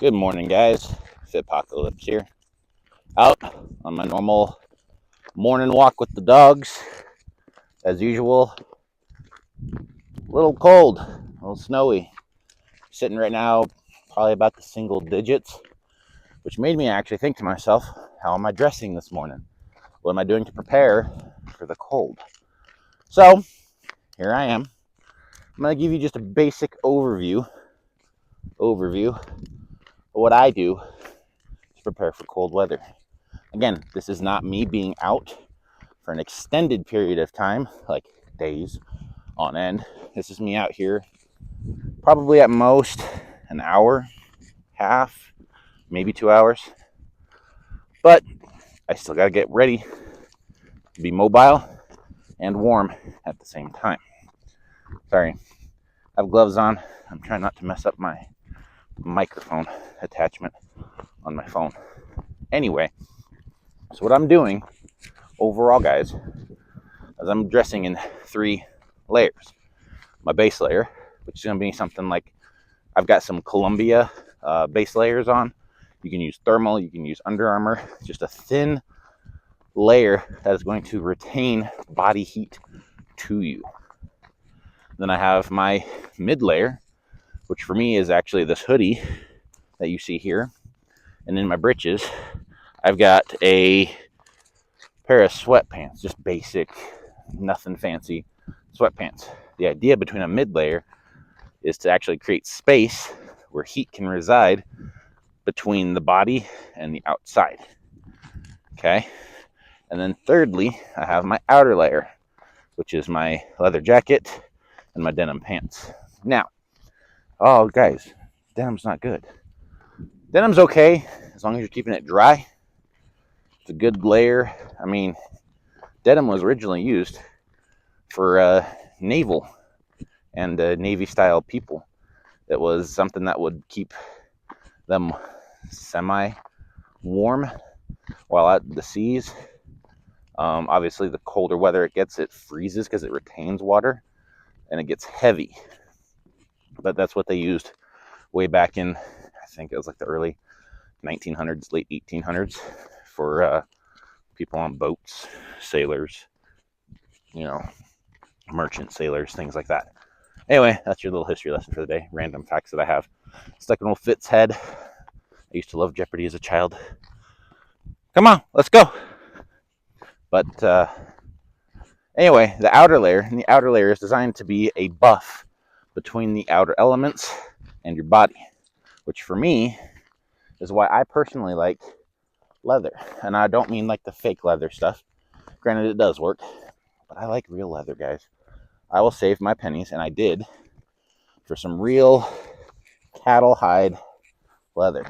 Good morning, guys. Post-Apocalyptic here. Out on my normal morning walk with the dogs. As usual, a little cold, a little snowy. Sitting right now, probably about the single digits, which made me actually think to myself, how am I dressing this morning? What am I doing to prepare for the cold? So, here I am. I'm going to give you just a basic overview of what I do to prepare for cold weather. Again, this is not me being out for an extended period of time, like days on end. This is me out here probably at most an hour, half, maybe 2 hours. But I still got to get ready to be mobile and warm at the same time. Sorry, I have gloves on. I'm trying not to mess up my microphone attachment on my phone. Anyway, so what I'm doing overall, guys, is I'm dressing in 3 layers. My base layer, which is going to be something like, I've got some Columbia base layers on. You can use thermal, you can use Under Armour. It's just a thin layer that is going to retain body heat to you. Then I have my mid layer, which for me is actually this hoodie that you see here. And in my britches, I've got a pair of sweatpants, just basic, nothing fancy sweatpants. The idea between a mid layer is to actually create space where heat can reside between the body and the outside. Okay. And then thirdly, I have my outer layer, which is my leather jacket and my denim pants. Now, oh guys, denim's not good. Denim's okay as long as you're keeping it dry. It's a good layer. I mean, denim was originally used for naval and Navy style people. It was something that would keep them semi warm while at the seas. Obviously, the colder weather it gets, it freezes because it retains water and it gets heavy. But that's what they used way back in, I think it was like the early 1900s, late 1800s for people on boats, sailors, merchant sailors, things like that. Anyway, that's your little history lesson for the day. Random facts that I have stuck in old Fitz head. I used to love Jeopardy as a child. Come on, let's go. But anyway, the outer layer is designed to be a buff between the outer elements and your body, which for me is why I personally like leather. And I don't mean like the fake leather stuff. Granted, it does work, but I like real leather, guys. I will save my pennies, and I did, for some real cattle hide leather.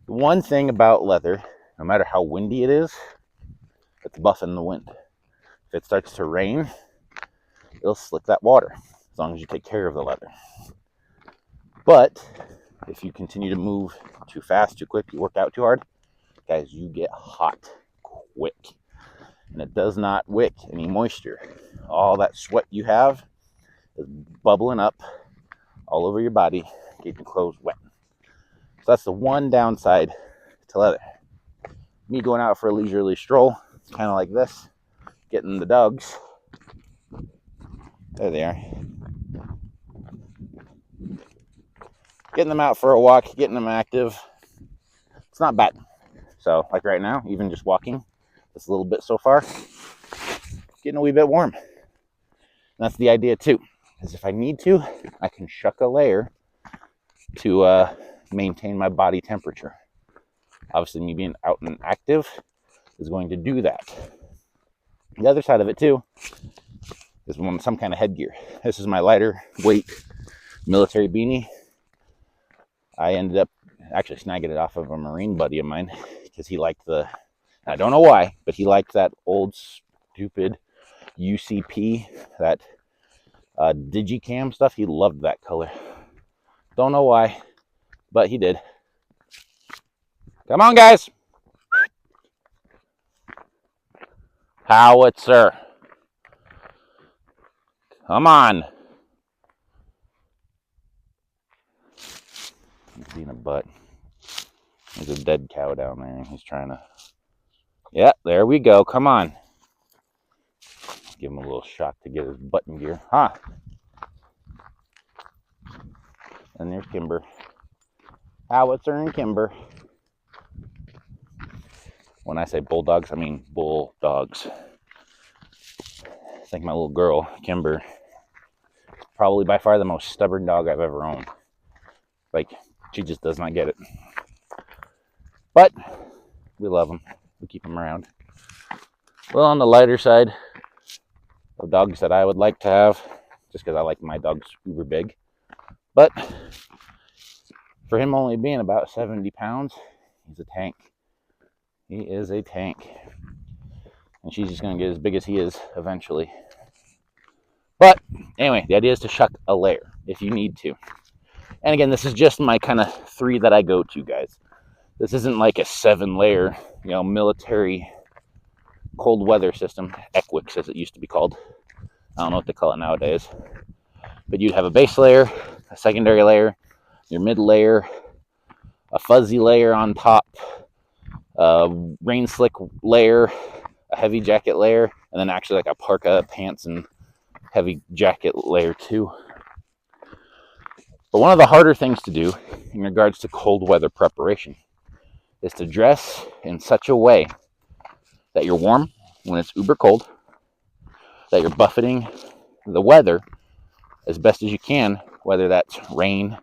The one thing about leather, no matter how windy it is, it's buffing the wind. If it starts to rain, it'll slick that water, as long as you take care of the leather. But if you continue to move too fast, too quick, you work out too hard, guys, you get hot quick. And it does not wick any moisture. All that sweat you have is bubbling up all over your body, keeping clothes wet. So that's the one downside to leather. Me going out for a leisurely stroll, it's kind of like this, getting the dogs. There they are. Getting them out for a walk, getting them active. It's not bad. So, like right now, even just walking, just a little bit so far, getting a wee bit warm. And that's the idea too, is if I need to, I can shuck a layer to maintain my body temperature. Obviously, me being out and active is going to do that. The other side of it too is some kind of headgear. This is my lighter weight military beanie. I ended up actually snagging it off of a Marine buddy of mine because he liked I don't know why, but he liked that old stupid UCP, that Digicam stuff. He loved that color. Don't know why, but he did. Come on, guys. Howitzer. Come on. being a butt. There's a dead cow down there, and he's trying to... Yeah, there we go. Come on. Give him a little shot to get his butt in gear. Huh. And there's Kimber. Howitzer and Kimber. When I say bulldogs, I mean bulldogs. I think my little girl, Kimber, is probably by far the most stubborn dog I've ever owned. Like, she just does not get it. But we love them. We keep them around. Well, on the lighter side of dogs that I would like to have, just because I like my dogs uber big. But for him only being about 70 pounds, he's a tank. He is a tank. And she's just going to get as big as he is eventually. But anyway, the idea is to shuck a layer if you need to. And again, this is just my kind of 3 that I go to, guys. This isn't like a 7-layer, military cold weather system. Equix, as it used to be called. I don't know what they call it nowadays. But you'd have a base layer, a secondary layer, your mid layer, a fuzzy layer on top, a rain slick layer, a heavy jacket layer, and then actually like a parka, pants, and heavy jacket layer too. But one of the harder things to do in regards to cold weather preparation is to dress in such a way that you're warm when it's uber cold, that you're buffeting the weather as best as you can, whether that's rain,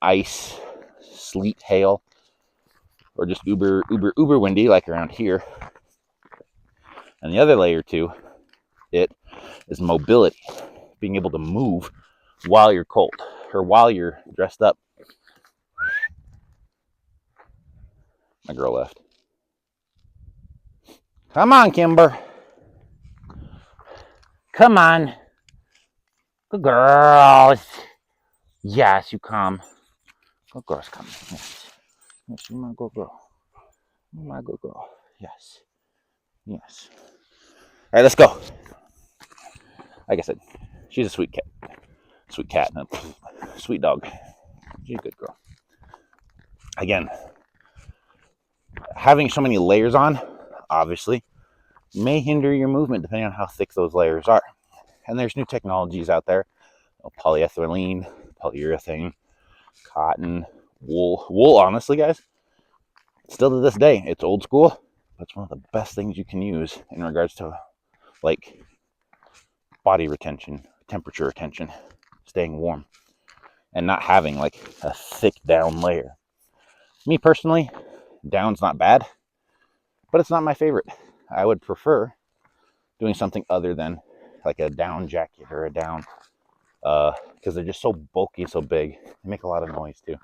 ice, sleet, hail, or just uber windy like around here. And the other layer to it is mobility, being able to move while you're cold or while you're dressed up. My girl left. Come on, Kimber. Come on. Good girls. Yes, you come. Good girls come. Yes. Yes, you're my good girl. You're my good girl. Yes. Yes. All right, let's go. Like I said, she's a sweet cat. Sweet cat. Sweet dog. She's a good girl. Again, having so many layers on, obviously, may hinder your movement depending on how thick those layers are. And there's new technologies out there. Polyethylene, polyurethane, cotton, wool. Wool, honestly, guys, still to this day, it's old school. But it's one of the best things you can use in regards to like body retention, temperature retention, staying warm, and not having like a thick down layer. Me personally, down's not bad, but it's not my favorite. I would prefer doing something other than like a down jacket or a down, because they're just so bulky, so big. They make a lot of noise too.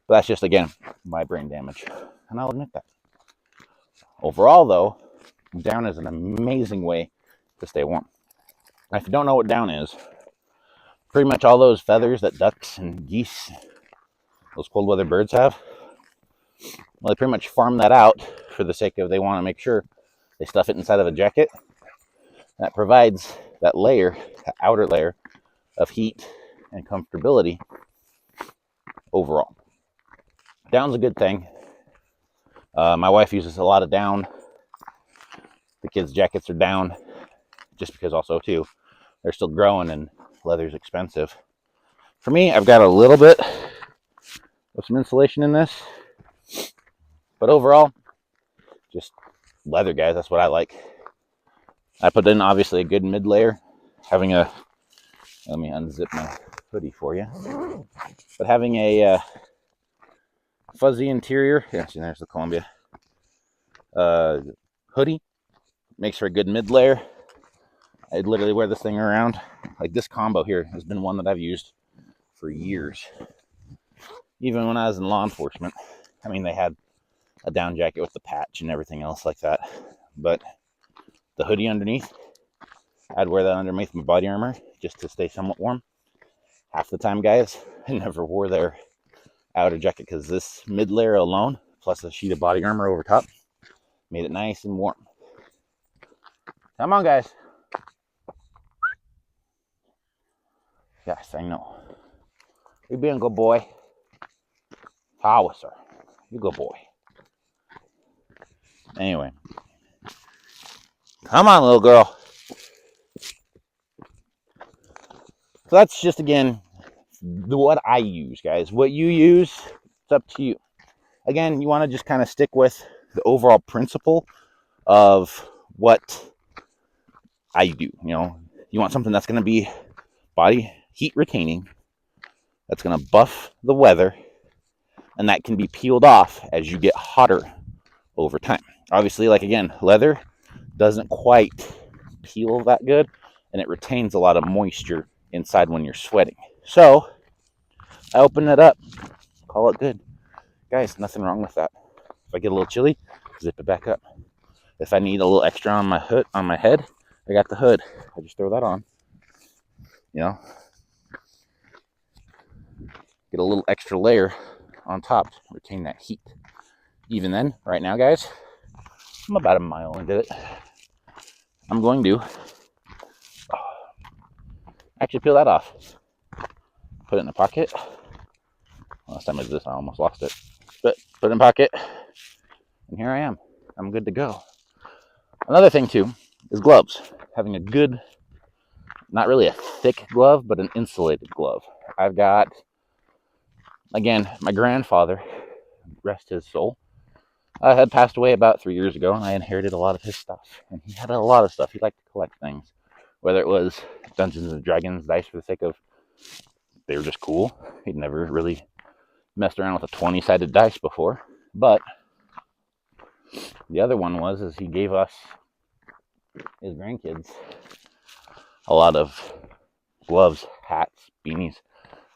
But that's just, again, my brain damage, and I'll admit that. Overall, though, down is an amazing way to stay warm. If you don't know what down is, pretty much all those feathers that ducks and geese, those cold weather birds have, well, they pretty much farm that out for the sake of they want to make sure they stuff it inside of a jacket. That provides that layer, that outer layer of heat and comfortability overall. Down's a good thing. My wife uses a lot of down. The kids' jackets are down, just because also too, they're still growing and leather's expensive. For me, I've got a little bit of some insulation in this, but overall, just leather, guys. That's what I like. I put in obviously a good mid layer, having a, let me unzip my hoodie for you, but having a fuzzy interior, yeah, see, there's the Columbia hoodie, makes for a good mid layer. I'd literally wear this thing around. Like, this combo here has been one that I've used for years. Even when I was in law enforcement, I mean, they had a down jacket with the patch and everything else like that, but the hoodie underneath, I'd wear that underneath my body armor just to stay somewhat warm. Half the time, guys, I never wore their outer jacket because this mid layer alone, plus a sheet of body armor over top, made it nice and warm. Come on, guys. Yes, I know. You're being a good boy. Power, sir. You good boy. Anyway. Come on, little girl. So that's just, again, what I use, guys. What you use, it's up to you. Again, you want to just kind of stick with the overall principle of what I do. You know, you want something that's going to be body heat retaining, that's going to buff the weather, and that can be peeled off as you get hotter over time. Obviously, like, again, leather doesn't quite peel that good, and it retains a lot of moisture inside when you're sweating. So I open it up, call it good. Guys, nothing wrong with that. If I get a little chilly, zip it back up. If I need a little extra on my hood, on my head, I got the hood. I just throw that on. You know, get a little extra layer on top to retain that heat. Even then, right now, guys, I'm about a mile into it. I'm going to actually peel that off. Put it in the pocket. Last time I did this, I almost lost it. But put it in the pocket, and here I am. I'm good to go. Another thing, too, is gloves. Having a good, not really a thick glove, but an insulated glove. I've got, again, my grandfather, rest his soul, had passed away about 3 years ago, and I inherited a lot of his stuff. And he had a lot of stuff. He liked to collect things, whether it was Dungeons and Dragons dice for the sake of they were just cool. He'd never really messed around with a 20-sided dice before. But the other one is he gave us, his grandkids, a lot of gloves, hats, beanies.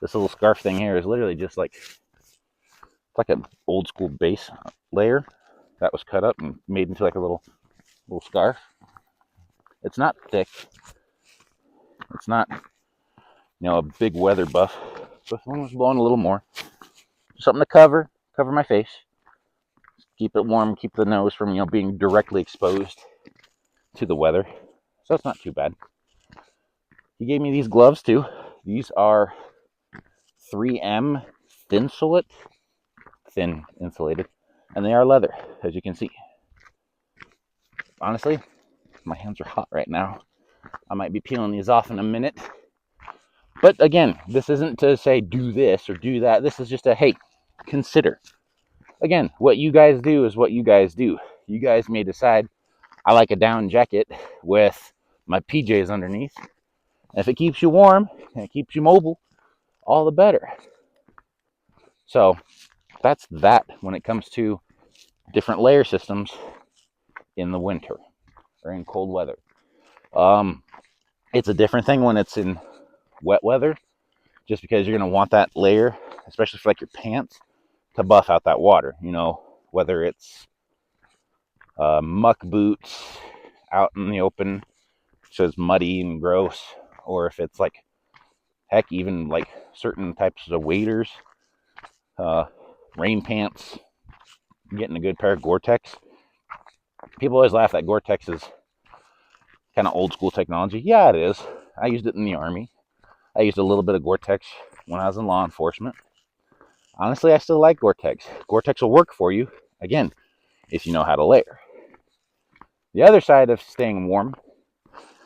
This little scarf thing here is literally just like, it's like an old school base layer that was cut up and made into like a little scarf. It's not thick. It's not, a big weather buff. This one was blowing a little more. Something to cover my face. Keep it warm, keep the nose from, being directly exposed to the weather. So it's not too bad. He gave me these gloves too. These are 3M thin insulated, and they are leather, as you can see. Honestly, my hands are hot right now. I might be peeling these off in a minute. But again, this isn't to say do this or do that. This is just a, hey, consider. Again, what you guys do is what you guys do. You guys may decide, I like a down jacket with my PJs underneath. And if it keeps you warm and it keeps you mobile, all the better. So that's that when it comes to different layer systems in the winter or in cold weather. It's a different thing when it's in wet weather, just because you're going to want that layer, especially for like your pants, to buff out that water. Whether it's muck boots out in the open, so it's muddy and gross, or if it's like, heck, even like certain types of waders, rain pants, getting a good pair of Gore-Tex. People always laugh that Gore-Tex is kind of old school technology. Yeah, it is. I used it in the Army. I used a little bit of Gore-Tex when I was in law enforcement. Honestly, I still like Gore-Tex. Gore-Tex will work for you, again, if you know how to layer. The other side of staying warm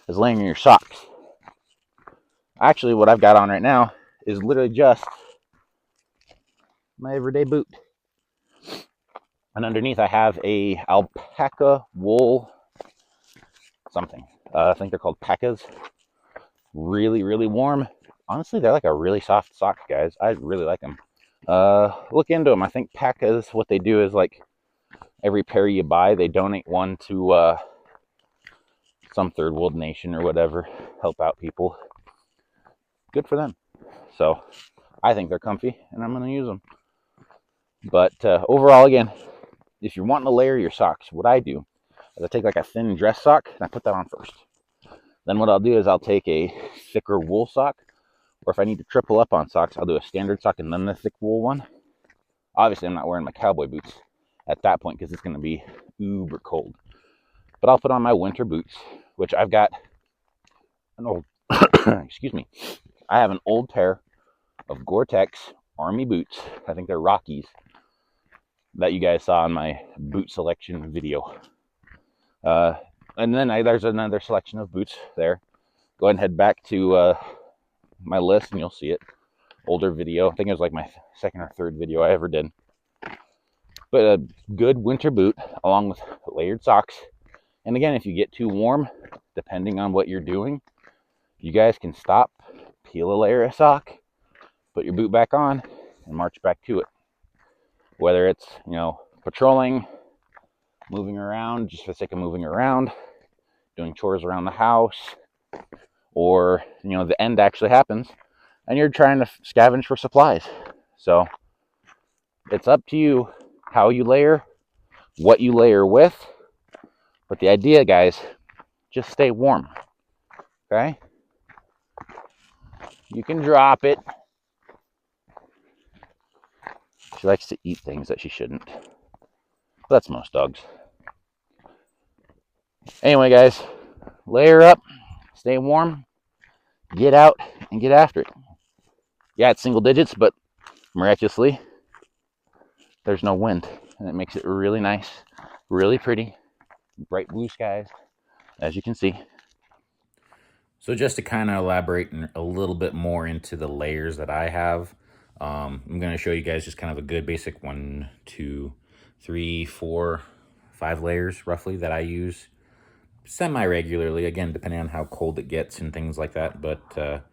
is layering your socks. Actually, what I've got on right now is literally just my everyday boot. And underneath I have a alpaca wool something. I think they're called pacas. Really, really warm. Honestly, they're like a really soft sock, guys. I really like them. Look into them. I think pacas, what they do is like every pair you buy, they donate one to some third world nation or whatever. Help out people. Good for them. So I think they're comfy and I'm going to use them. But overall, again, if you're wanting to layer your socks, what I do is I take like a thin dress sock and I put that on first. Then what I'll do is I'll take a thicker wool sock, or if I need to triple up on socks, I'll do a standard sock and then the thick wool one. Obviously, I'm not wearing my cowboy boots at that point because it's going to be uber cold. But I'll put on my winter boots, which I've got an old, excuse me, I have an old pair of Gore-Tex Army boots. I think they're Rockies. that you guys saw in my boot selection video. And then there's another selection of boots there. Go ahead and head back to my list and you'll see it. Older video. I think it was like my second or third video I ever did. But a good winter boot along with layered socks. And again, if you get too warm, depending on what you're doing, you guys can stop, peel a layer of sock, put your boot back on, and march back to it. Whether it's, you know, patrolling, moving around just for the sake of moving around, doing chores around the house, or, you know, the end actually happens and you're trying to scavenge for supplies. So it's up to you how you layer, what you layer with. But the idea, guys, just stay warm. Okay? You can drop it. She likes to eat things that she shouldn't. That's most dogs. Anyway, guys, layer up, stay warm, get out, and get after it. Yeah, it's single digits, but miraculously, there's no wind, and it makes it really nice, really pretty, bright blue skies, as you can see. So just to kind of elaborate a little bit more into the layers that I have, I'm going to show you guys just kind of a good basic 1, 2, 3, 4, 5 layers roughly that I use semi-regularly, again, depending on how cold it gets and things like that. But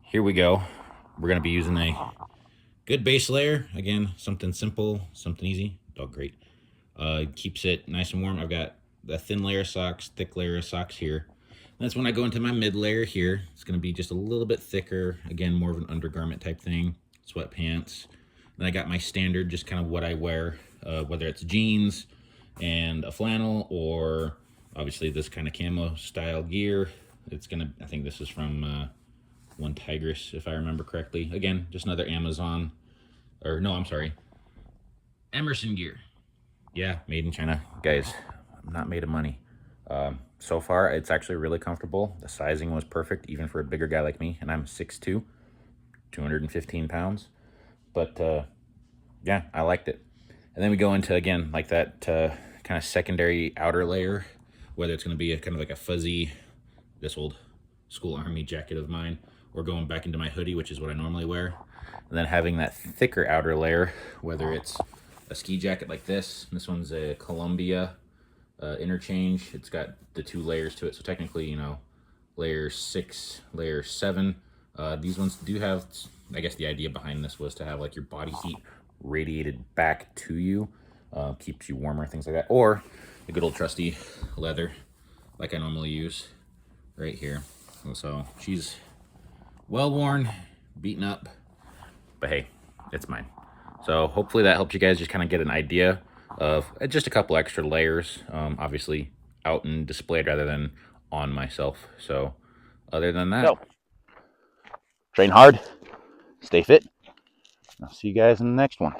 here we go. We're going to be using a good base layer. Again, something simple, something easy. Dog great. Keeps it nice and warm. I've got a thin layer of socks, thick layer of socks here. That's when I go into my mid layer here. It's going to be just a little bit thicker. Again, more of an undergarment type thing. Sweatpants. Then I got my standard, just kind of what I wear, whether it's jeans and a flannel or obviously this kind of camo style gear. It's going to, I think this is from One Tigress, if I remember correctly. Again, just another Amazon, or no, I'm sorry, Emerson gear. Yeah, made in China. Guys, I'm not made of money. So far, it's actually really comfortable. The sizing was perfect, even for a bigger guy like me, and I'm 6'2", 215 pounds. But yeah, I liked it. And then we go into, again, like that kind of secondary outer layer, whether it's going to be a kind of like a fuzzy, this old school army jacket of mine, or going back into my hoodie, which is what I normally wear. And then having that thicker outer layer, whether it's a ski jacket like this. This one's a Columbia interchange. It's got the 2 layers to it, so technically, you know, layer 6, layer 7. These ones do have, I guess the idea behind this was to have like your body heat radiated back to you, keeps you warmer, things like that. Or the good old trusty leather, like I normally use right here. So she's well worn, beaten up, but hey, it's mine. So hopefully that helps you guys just kind of get an idea of just a couple extra layers, obviously out and displayed rather than on myself. So other than that, So, train hard, stay fit. I'll see you guys in the next one.